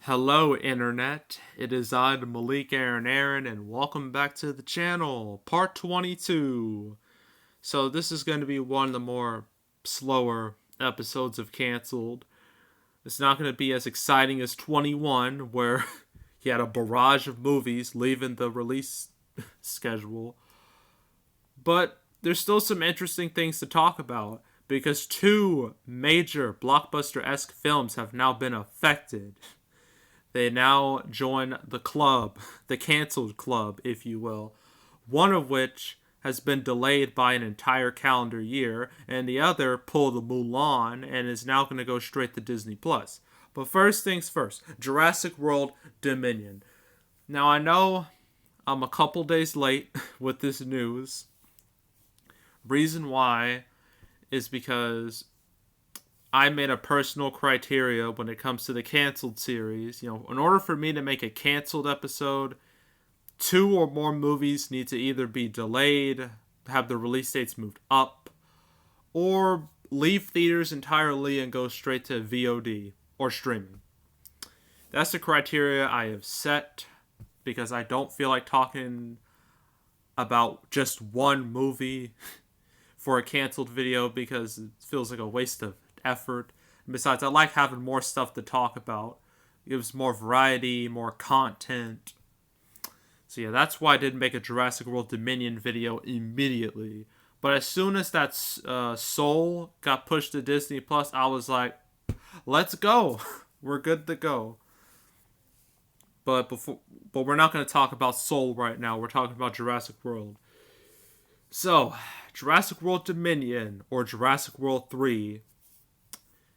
Hello, Internet. It is I, the Malik Aaron, and welcome back to the channel, part 22. So, this is going to be one of the more slower episodes of Cancelled. It's not going to be as exciting as 21, where he had a barrage of movies leaving the release schedule. But there's still some interesting things to talk about, because two major blockbuster esque films have now been affected. They now join the club, the cancelled club, if you will. One of which has been delayed by an entire calendar year, and the other pulled the Mulan and is now going to go straight to Disney Plus. But first things first, Jurassic World Dominion. Now I know I'm a couple days late with this news. Reason why is because I made a personal criteria when it comes to the canceled series. In order for me to make a canceled episode, two or more movies need to either be delayed, have the release dates moved up, or leave theaters entirely and go straight to VOD or streaming. That's the criteria I have set because I don't feel like talking about just one movie for a canceled video because it feels like a waste of effort. And besides, I like having more stuff to talk about. It gives more variety, more content. So yeah, that's why I didn't make a Jurassic World Dominion video immediately. But as soon as that Soul got pushed to Disney Plus, I was like, let's go. We're good to go. But we're not going to talk about Soul right now. We're talking about Jurassic World. So, Jurassic World Dominion, or Jurassic World 3,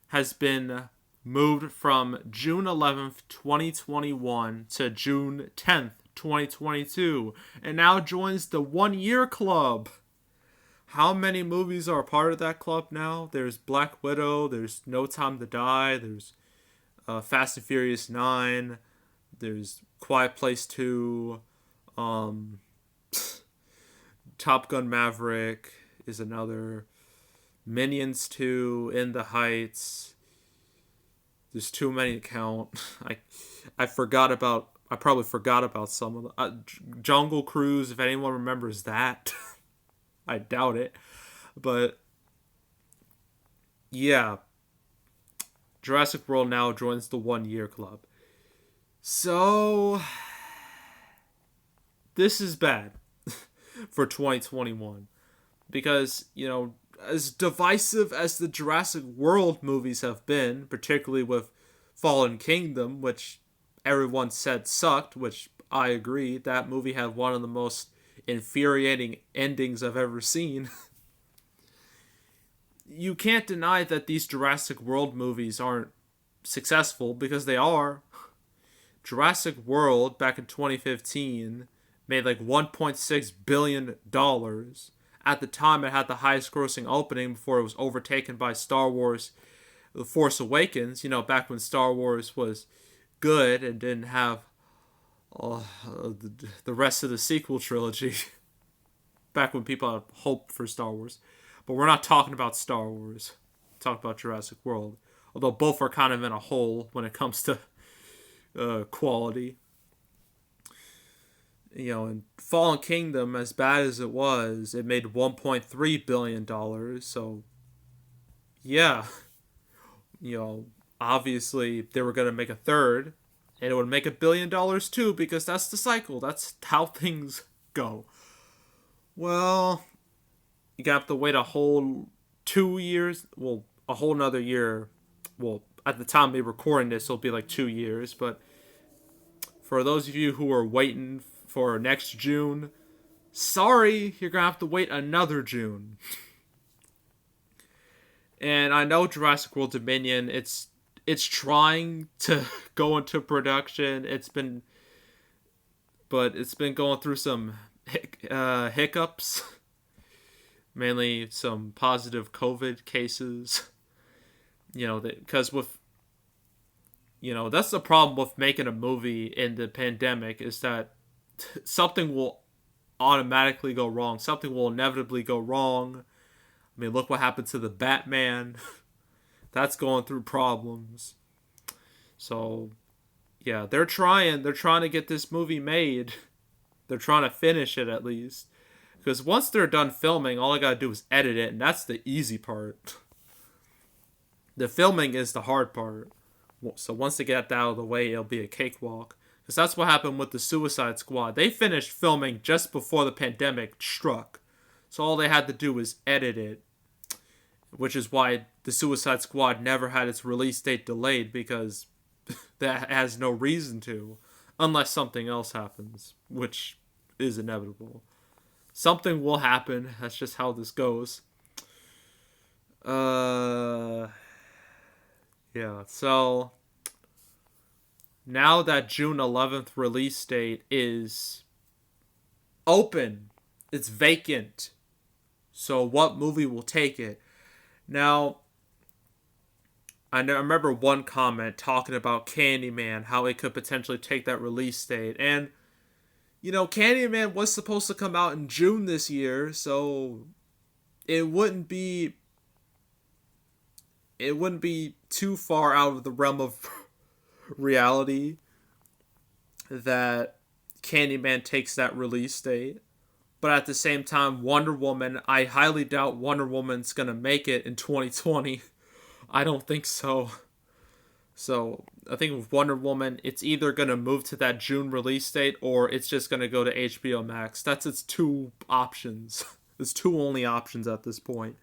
has been moved from June 11th, 2021 to June 10th, 2022, and now joins the 1 year club. How many movies are a part of that club now? There's Black Widow, there's No Time to Die, there's Fast and Furious 9, there's Quiet Place 2, Top Gun Maverick is another, Minions 2, In the Heights. There's too many to count. I probably forgot about some of them. Jungle Cruise, if anyone remembers that. I doubt it. But yeah, Jurassic World now joins the 1 year club. So this is bad for 2021 because, as divisive as the Jurassic World movies have been, particularly with Fallen Kingdom, which everyone said sucked, which I agree, that movie had one of the most infuriating endings I've ever seen. You can't deny that these Jurassic World movies aren't successful, because they are. Jurassic World, back in 2015, made like $1.6 billion. At the time, it had the highest grossing opening before it was overtaken by Star Wars The Force Awakens, back when Star Wars was good and didn't have the rest of the sequel trilogy. Back when people had hope for Star Wars. But we're not talking about Star Wars. We're talking about Jurassic World. Although both are kind of in a hole when it comes to quality. In Fallen Kingdom, as bad as it was, it made $1.3 billion. So, yeah. Obviously, they were going to make a third, and it would make $1 billion too, because that's the cycle. That's how things go. Well, you have to wait a whole 2 years. Well, a whole another year. Well, at the time of recording this, it'll be like 2 years. But for those of you who are waiting for next June, sorry, you're going to have to wait another June. And I know Jurassic World Dominion, it's trying to go into production. It's been going through some hiccups, mainly some positive COVID cases. Because that's the problem with making a movie in the pandemic, is that something will automatically go wrong. Something will inevitably go wrong. I mean, look what happened to the Batman. That's going through problems. So, Yeah, they're trying. They're trying to get this movie made. They're trying to finish it at least. Because once they're done filming, all I gotta do is edit it, and that's the easy part. The filming is the hard part. So once they get that out of the way, it'll be a cakewalk. Because that's what happened with the Suicide Squad. They finished filming just before the pandemic struck. So all they had to do was edit it. Which is why the Suicide Squad never had its release date delayed, because that has no reason to. Unless something else happens, which is inevitable. Something will happen. That's just how this goes. Yeah, so now that June 11th release date is open, it's vacant. So what movie will take it? Now, I remember one comment talking about Candyman, how it could potentially take that release date. And, you know, Candyman was supposed to come out in June this year, so it wouldn't be too far out of the realm of reality that Candyman takes that release date. But at the same time, Wonder Woman, I highly doubt Wonder Woman's going to make it in 2020. I don't think so. So, I think with Wonder Woman, it's either going to move to that June release date or it's just going to go to HBO Max. That's its two options. There's two only options at this point.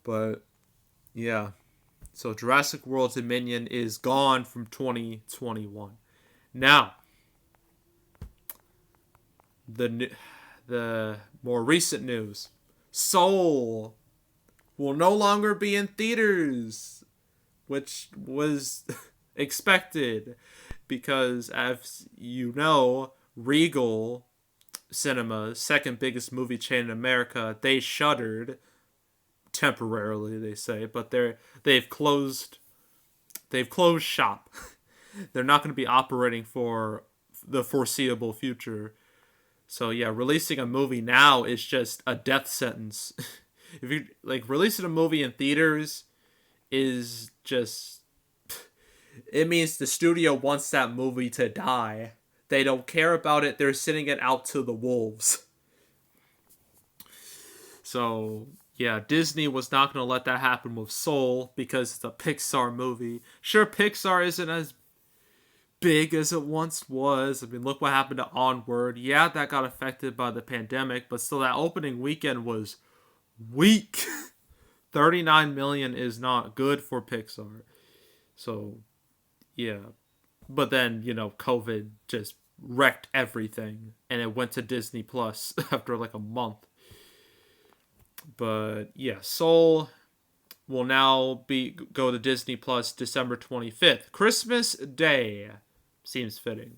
But, yeah. So, Jurassic World Dominion is gone from 2021. Now, the more recent news. Soul will no longer be in theaters, which was expected because, as you know, Regal Cinemas, second biggest movie chain in America, they shuttered temporarily, they say, but they've closed shop. They're not going to be operating for the foreseeable future. So yeah, releasing a movie now is just a death sentence. If you like releasing a movie in theaters is just, it means the studio wants that movie to die. They don't care about it. They're sending it out to the wolves. So yeah, Disney was not going to let that happen with Soul because it's a Pixar movie. Sure, Pixar isn't as big as it once was. I mean, look what happened to Onward. Yeah, that got affected by the pandemic, but still that opening weekend was weak. 39 million is not good for Pixar. So, yeah. But then, you know, COVID just wrecked everything and it went to Disney Plus after like a month. But yeah, Soul will now go to Disney Plus December 25th. Christmas Day. Seems fitting.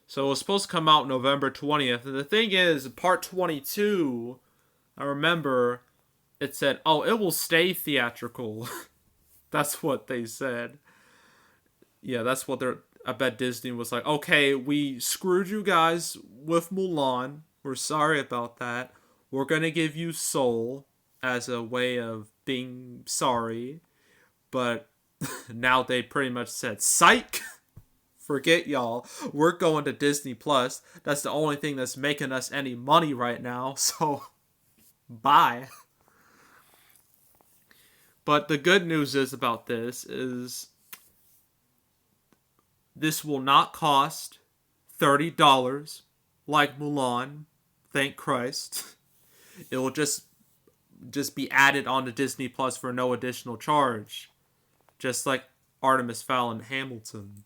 So it was supposed to come out November 20th. And the thing is, part 22, I remember it said, oh, it will stay theatrical. That's what they said. Yeah, that's what I bet Disney was like, okay, we screwed you guys with Mulan. We're sorry about that. We're going to give you Soul as a way of being sorry. But now they pretty much said, psych! Forget y'all. We're going to Disney Plus. That's the only thing that's making us any money right now. So, bye. But the good news is about this will not cost $30 like Mulan. Thank Christ. It will just be added onto Disney Plus for no additional charge. Just like Artemis Fowl and Hamilton.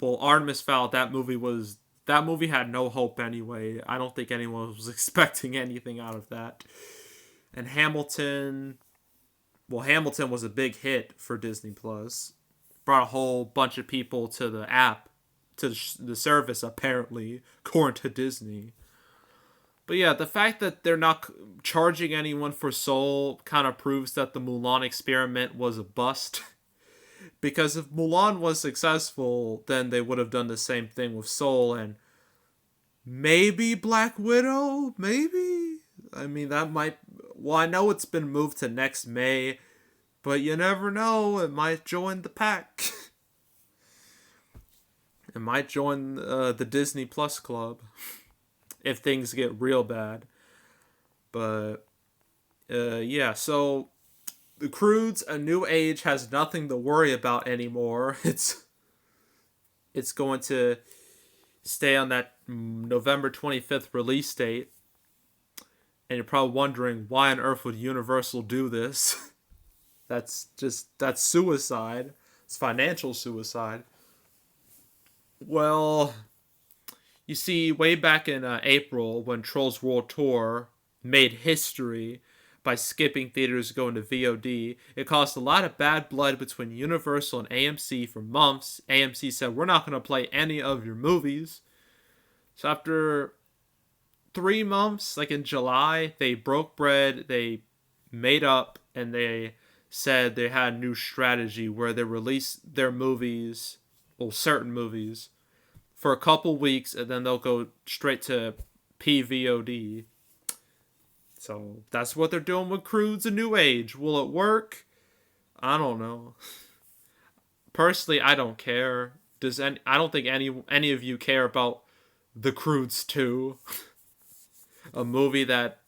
Well, Artemis Fowl, that movie had no hope anyway. I don't think anyone was expecting anything out of that. And Hamilton was a big hit for Disney Plus. Brought a whole bunch of people to the app, to the service apparently, according to Disney. But yeah, the fact that they're not charging anyone for Soul kind of proves that the Mulan experiment was a bust. Because if Mulan was successful, then they would have done the same thing with Soul and maybe Black Widow? Maybe? I mean, that might... Well, I know it's been moved to next May, but you never know. It might join the pack. It might join the Disney Plus club if things get real bad. But yeah, so the Croods: A New Age has nothing to worry about anymore. It's going to stay on that November 25th release date. And you're probably wondering, why on earth would Universal do this? That's suicide. It's financial suicide. Well, you see, way back in April, when Trolls World Tour made history by skipping theaters going to VOD, it caused a lot of bad blood between Universal and AMC for months. AMC said, we're not going to play any of your movies. So after 3 months, like in July, they broke bread, they made up, and they said they had a new strategy where they released their movies, well, certain movies, for a couple weeks, and then they'll go straight to PVOD. So that's what they're doing with Croods: A New Age. Will it work? I don't know. Personally, I don't care. I don't think any of you care about The Croods 2, a movie that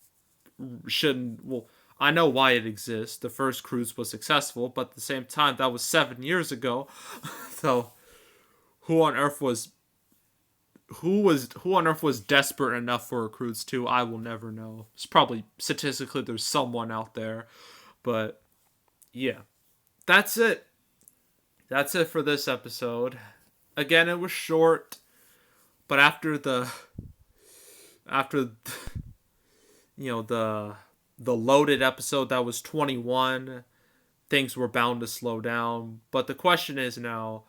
shouldn't. Well, I know why it exists. The first Croods was successful, but at the same time, that was 7 years ago. So, who on earth was desperate enough for a Croods 2? I will never know. It's probably statistically there's someone out there, but yeah, that's it. That's it for this episode. Again, it was short, but after the loaded episode that was 21, things were bound to slow down. But the question is now,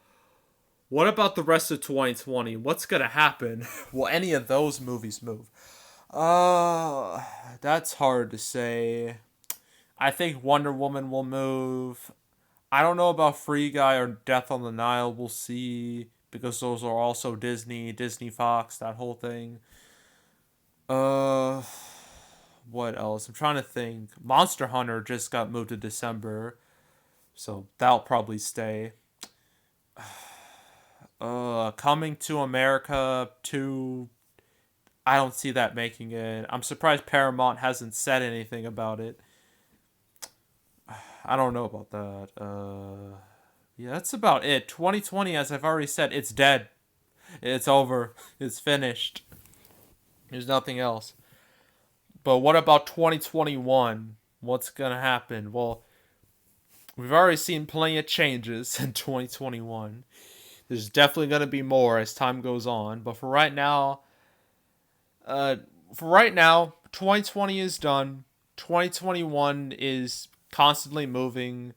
what about the rest of 2020? What's gonna happen? Will any of those movies move? That's hard to say. I think Wonder Woman will move. I don't know about Free Guy or Death on the Nile. We'll see, because those are also Disney Fox, that whole thing. What else? I'm trying to think. Monster Hunter just got moved to December, so that'll probably stay. Coming to America 2, I don't see that making it. I'm surprised Paramount hasn't said anything about it. I don't know about that. Yeah, that's about it. 2020, as I've already said, it's dead. It's over. It's finished. There's nothing else. But what about 2021? What's gonna happen? Well, we've already seen plenty of changes in 2021. There's definitely gonna be more as time goes on. But for right now, 2020 is done. 2021 is constantly moving.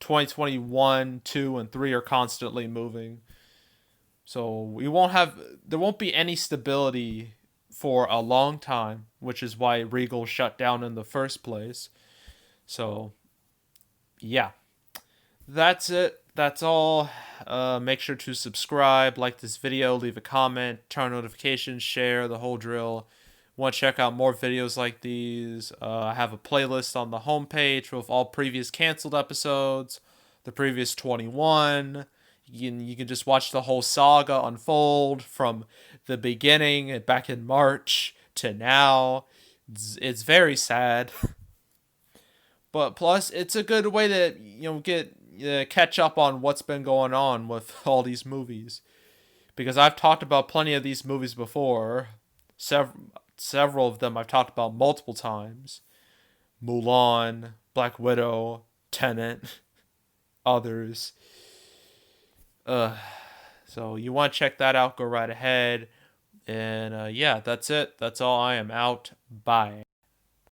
2021, 2, and 3 are constantly moving. So there won't be any stability for a long time, which is why Regal shut down in the first place. So, yeah. That's it. That's all. Make sure to subscribe, like this video, leave a comment, turn on notifications, share, the whole drill. Want to check out more videos like these? I have a playlist on the homepage with all previous canceled episodes, the previous 21. You can just watch the whole saga unfold from the beginning back in March to now. It's very sad. But plus, it's a good way to get catch up on what's been going on with all these movies, because I've talked about plenty of these movies before. Several of them I've talked about multiple times. Mulan, Black Widow, Tenet, others. So you want to check that out, go right ahead. And yeah, that's it. That's all. I am out. Bye.